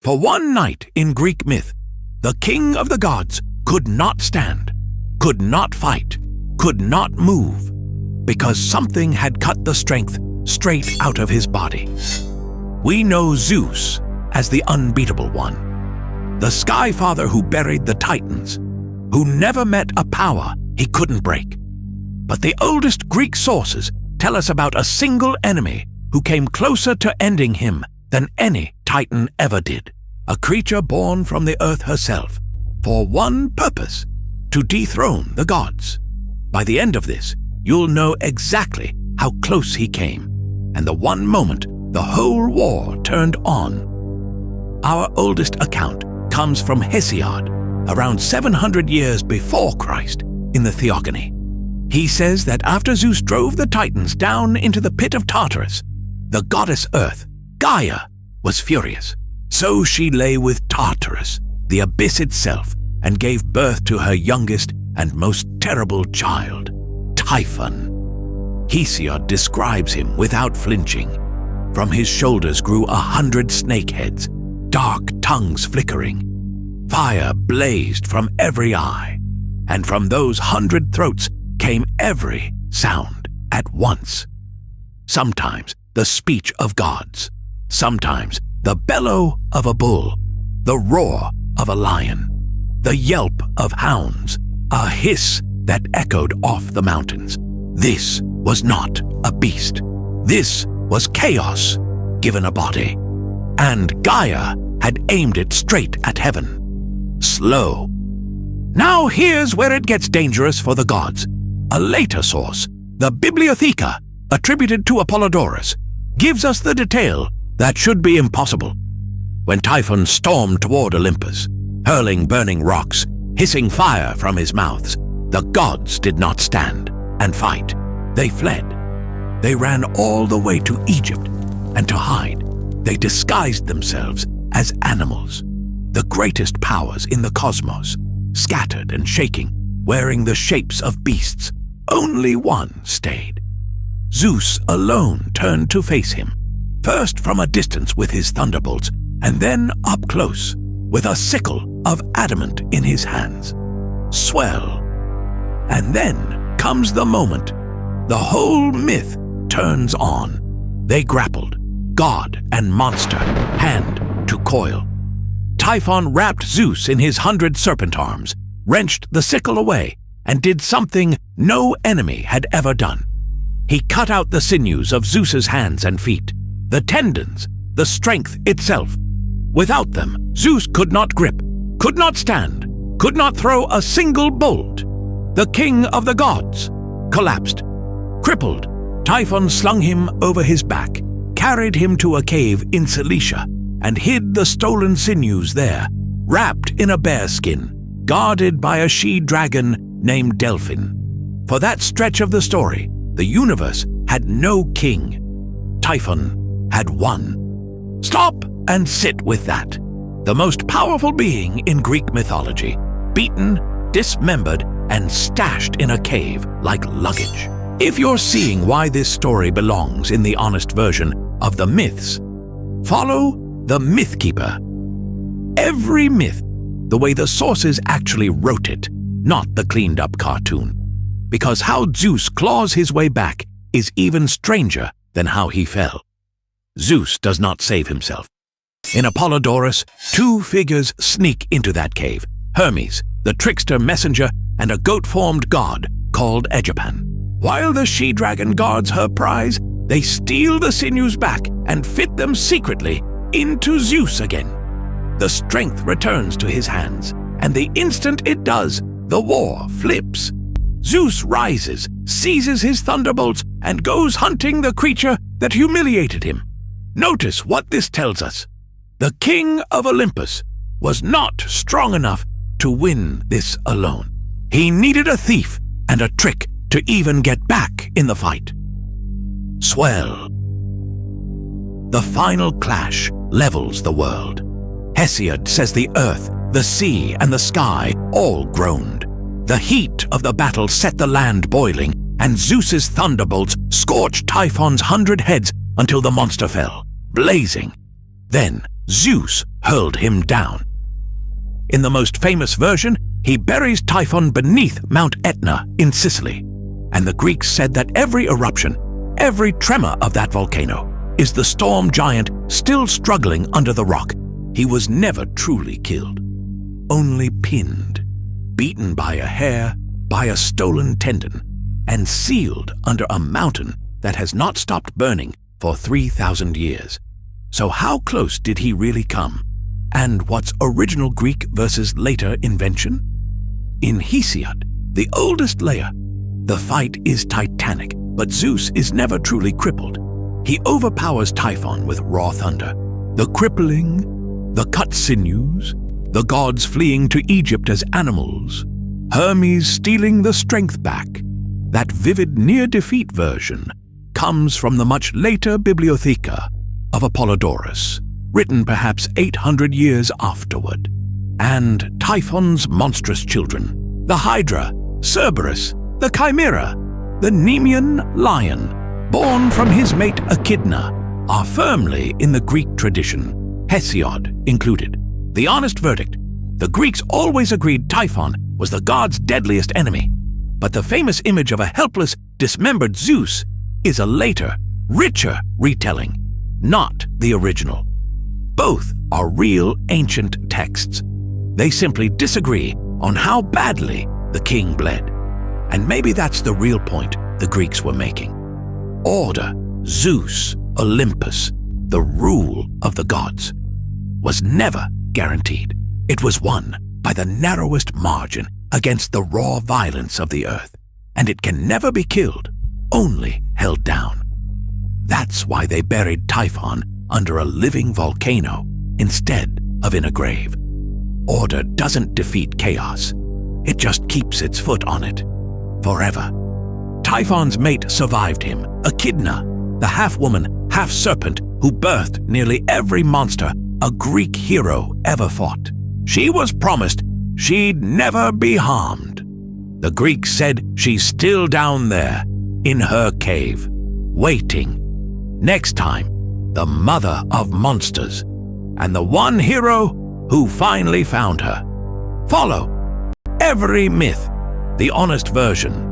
For one night in Greek myth, the king of the gods could not stand, could not fight, could not move, because something had cut the strength straight out of his body. We know Zeus as the unbeatable one, the sky father who buried the Titans, who never met a power he couldn't break. But the oldest Greek sources tell us about a single enemy who came closer to ending him than any Titan ever did, a creature born from the earth herself, for one purpose: to dethrone the gods. By the end of this, you'll know exactly how close he came, and the one moment the whole war turned on. Our oldest account comes from Hesiod, around 700 years before Christ, in the Theogony. He says that after Zeus drove the Titans down into the pit of Tartarus, the goddess Earth, Gaia, was furious. So she lay with Tartarus, the abyss itself, and gave birth to her youngest and most terrible child, Typhon. Hesiod describes him without flinching. From his shoulders grew 100 snake heads, dark tongues flickering. Fire blazed from every eye, and from those 100 throats came every sound at once. Sometimes the speech of gods, sometimes the bellow of a bull, the roar of a lion, the yelp of hounds, a hiss that echoed off the mountains. This was not a beast. This was chaos given a body. And Gaia had aimed it straight at heaven. Slow. Now here's where it gets dangerous for the gods. A later source, the Bibliotheca, attributed to Apollodorus, gives us the detail that should be impossible. When Typhon stormed toward Olympus, hurling burning rocks, hissing fire from his mouths, the gods did not stand and fight. They fled. They ran all the way to Egypt, and to hide, they disguised themselves as animals, the greatest powers in the cosmos, scattered and shaking, wearing the shapes of beasts. Only one stayed. Zeus alone turned to face him, first from a distance with his thunderbolts, and then up close, with a sickle of adamant in his hands. Swell. And then comes the moment. The whole myth turns on. They grappled, god and monster, hand to coil. Typhon wrapped Zeus in his 100 serpent arms, wrenched the sickle away, and did something no enemy had ever done. He cut out the sinews of Zeus's hands and feet, the tendons, the strength itself. Without them, Zeus could not grip, could not stand, could not throw a single bolt. The king of the gods collapsed. Crippled, Typhon slung him over his back, carried him to a cave in Cilicia, and hid the stolen sinews there, wrapped in a bear skin, guarded by a she-dragon named Delphin. For that stretch of the story, the universe had no king. Typhon had one. Stop and sit with that. The most powerful being in Greek mythology, beaten, dismembered, and stashed in a cave like luggage. If you're seeing why this story belongs in the honest version of the myths, follow the Mythkeeper. Every myth, the way the sources actually wrote it, not the cleaned-up cartoon. Because how Zeus claws his way back is even stranger than how he fell. Zeus does not save himself. In Apollodorus, two figures sneak into that cave, Hermes, the trickster messenger, and a goat-formed god called Egipan. While the she-dragon guards her prize, they steal the sinews back and fit them secretly into Zeus again. The strength returns to his hands, and the instant it does, the war flips. Zeus rises, seizes his thunderbolts, and goes hunting the creature that humiliated him. Notice what this tells us. The king of Olympus was not strong enough to win this alone. He needed a thief and a trick to even get back in the fight. Swell. The final clash levels the world. Hesiod says the earth, the sea, and the sky all groaned. The heat of the battle set the land boiling, and Zeus's thunderbolts scorched Typhon's 100 heads until the monster fell, blazing. Then Zeus hurled him down. In the most famous version, he buries Typhon beneath Mount Etna in Sicily, and the Greeks said that every eruption, every tremor of that volcano, is the storm giant still struggling under the rock. He was never truly killed, only pinned, beaten by a hair, by a stolen tendon, and sealed under a mountain that has not stopped burning for 3,000 years. So how close did he really come? And what's original Greek versus later invention? In Hesiod, the oldest layer, the fight is titanic, but Zeus is never truly crippled. He overpowers Typhon with raw thunder, the crippling, the cut sinews, the gods fleeing to Egypt as animals, Hermes stealing the strength back. That vivid near-defeat version comes from the much later Bibliotheca of Apollodorus, written perhaps 800 years afterward. And Typhon's monstrous children, the Hydra, Cerberus, the Chimera, the Nemean lion, born from his mate Echidna, are firmly in the Greek tradition, Hesiod included. The honest verdict: the Greeks always agreed Typhon was the god's deadliest enemy. But the famous image of a helpless, dismembered Zeus is a later, richer retelling, not the original. Both are real ancient texts. They simply disagree on how badly the king bled. And maybe that's the real point the Greeks were making. Order, Zeus, Olympus, the rule of the gods, was never guaranteed. It was won by the narrowest margin against the raw violence of the earth, and it can never be killed, only held down. That's why they buried Typhon under a living volcano instead of in a grave. Order doesn't defeat chaos. It just keeps its foot on it, forever. Typhon's mate survived him, Echidna, the half-woman, half-serpent who birthed nearly every monster a Greek hero ever fought. She was promised she'd never be harmed. The Greeks said she's still down there, in her cave, waiting. Next time, the mother of monsters, and the one hero who finally found her. Follow every myth, the honest version,